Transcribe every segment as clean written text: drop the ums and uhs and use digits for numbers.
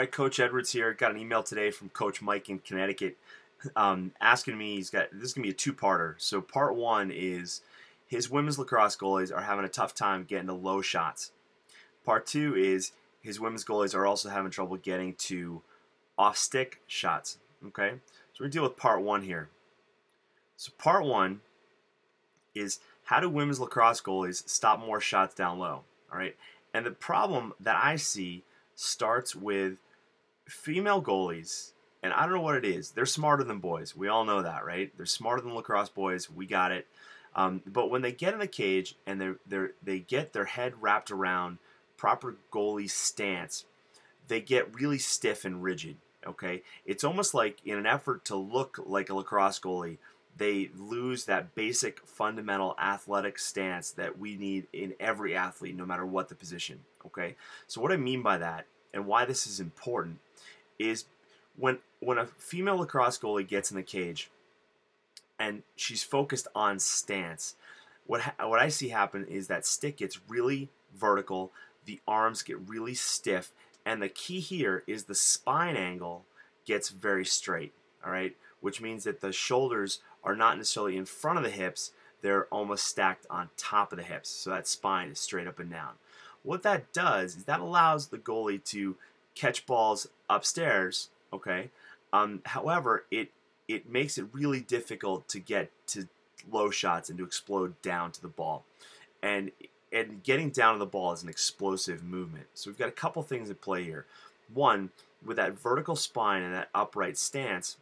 right, Coach Edwards here. Got an email today from Coach Mike in Connecticut asking me, this is going to be a two-parter. So part one is his women's lacrosse goalies are having a tough time getting to low shots. Part two is his women's goalies are also having trouble getting to off-stick shots. Okay, so we're going to deal with part one here. So part one is how do women's lacrosse goalies stop more shots down low? All right, and the problem that I see starts with female goalies, and I don't know what it is. They're smarter than boys. We all know that, right? They're smarter than lacrosse boys. We got it. But when they get in the cage and they get their head wrapped around proper goalie stance, they get really stiff and rigid. Okay, it's almost like in an effort to look like a lacrosse goalie, they lose that basic fundamental athletic stance that we need in every athlete, no matter what the position. Okay, so what I mean by that and why this is important is when a female lacrosse goalie gets in the cage and she's focused on stance, what I see happen is that stick gets really vertical, the arms get really stiff, and the key here is the spine angle gets very straight, all right? Which means that the shoulders are not necessarily in front of the hips, they're almost stacked on top of the hips, so that spine is straight up and down. What that does is that allows the goalie to catch balls upstairs, okay? However, it makes it really difficult to get to low shots and to explode down to the ball. And getting down to the ball is an explosive movement. So we've got a couple things at play here. One, with that vertical spine and that upright stance,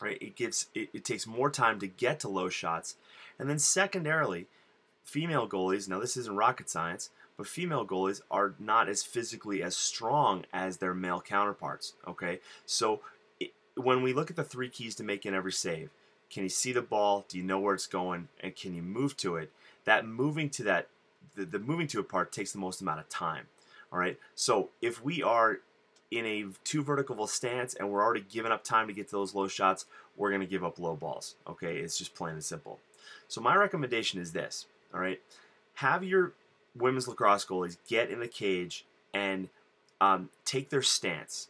right, it takes more time to get to low shots. And then secondarily, female goalies, now this isn't rocket science, but female goalies are not as physically as strong as their male counterparts, okay? So when we look at the three keys to making every save, can you see the ball? Do you know where it's going? And can you move to it? That moving to that, the moving to a part takes the most amount of time, all right? So if we are in a too vertical of a stance and we're already giving up time to get to those low shots, we're going to give up low balls, okay? It's just plain and simple. So my recommendation is this, all right? Have your women's lacrosse goalies get in the cage and take their stance,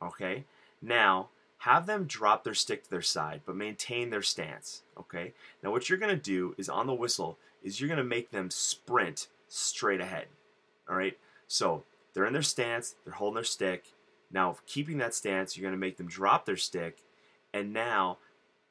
okay? Now, have them drop their stick to their side, but maintain their stance, okay? Now, what you're going to do is on the whistle is you're going to make them sprint straight ahead, all right? So they're in their stance, they're holding their stick. Now, keeping that stance, you're going to make them drop their stick, and now,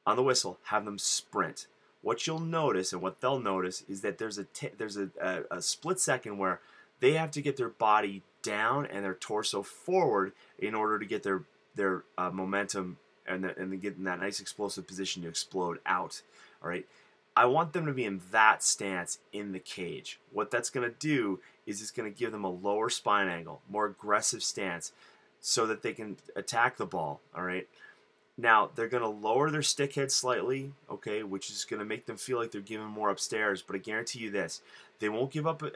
on the whistle, have them sprint. What you'll notice and what they'll notice is that there's a split second where they have to get their body down and their torso forward in order to get their momentum and get in that nice explosive position to explode out. All right, I want them to be in that stance in the cage. What that's going to do is it's going to give them a lower spine angle, more aggressive stance, so that they can attack the ball. All right. Now, they're going to lower their stick head slightly, okay, which is going to make them feel like they're giving more upstairs. But I guarantee you this: they won't give up an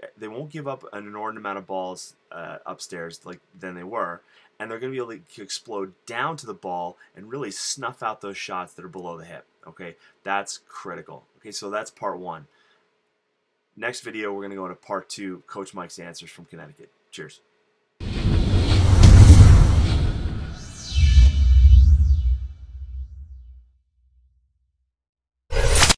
inordinate amount of balls upstairs than they were, and they're going to be able to explode down to the ball and really snuff out those shots that are below the hip. Okay, that's critical. Okay, so that's part one. Next video, we're going to go into part two. Coach Mike's answers from Connecticut. Cheers.